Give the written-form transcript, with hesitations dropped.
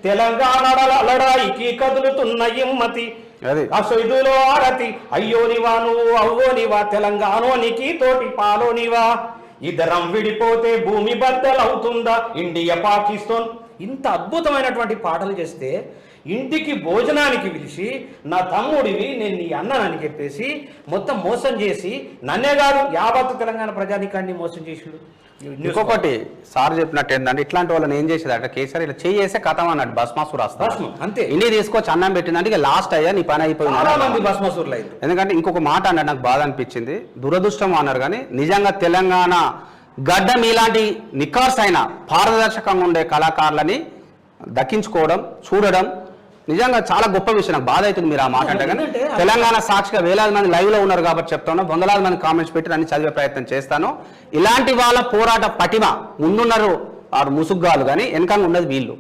తెలంగాణ లడాయికి కదులుతున్న ఇమ్మతి అసైదులో ఆరతి అయ్యోనివా నువ్వు అవ్వోనివా తెలంగాణోనికి తోటి పాలోనివా ఇద్దరం విడిపోతే భూమి బద్దలవుతుందా ఇండియా పాకిస్తాన్. ఇంత అద్భుతమైనటువంటి పాటలు చేస్తే ఇంటికి భోజనానికి పిలిచి నా తమ్ముడివి నేను నీ అన్ననని చెప్పేసి మొత్తం మోసం చేసి నన్నే కాదు యావత్తు తెలంగాణ ప్రజానికాన్ని మోసం చేసిడు. ఇంకొకటి సార్ చెప్పినట్టు ఏంటంటే ఇట్లాంటి వాళ్ళని ఏం చేసేదట కేసీఆర్ ఇలా చేసే కథం అన్నట్టు భస్మాసురు వస్తాను అంతే ఇండియా తీసుకొచ్చి అన్నం పెట్టిందంటే ఇక లాస్ట్ అయ్యా నీ పని అయిపోయింది భస్మాసురులు. ఎందుకంటే ఇంకొక మాట అన్నాడు నాకు బాధ అనిపించింది, దురదృష్టం అన్నారు కానీ నిజంగా తెలంగాణ గడ్డ మీలాంటి నికార్స్ అయిన పారదర్శకంగా ఉండే కళాకారులని దక్కించుకోవడం చూడడం నిజంగా చాలా గొప్ప విషయం. నాకు బాధ అవుతుంది మీరు ఆ మాట అంటే. కానీ తెలంగాణ సాక్షిగా వేలాది మంది లైవ్ లో ఉన్నారు కాబట్టి చెప్తాను, వందలాది మంది కామెంట్స్ పెట్టి అన్ని చదివే ప్రయత్నం చేస్తాను. ఇలాంటి వాళ్ళ పోరాట పటిమ ముందున్నారు ముసుగ్గాలు కానీ వెనకంగా ఉన్నది వీళ్ళు.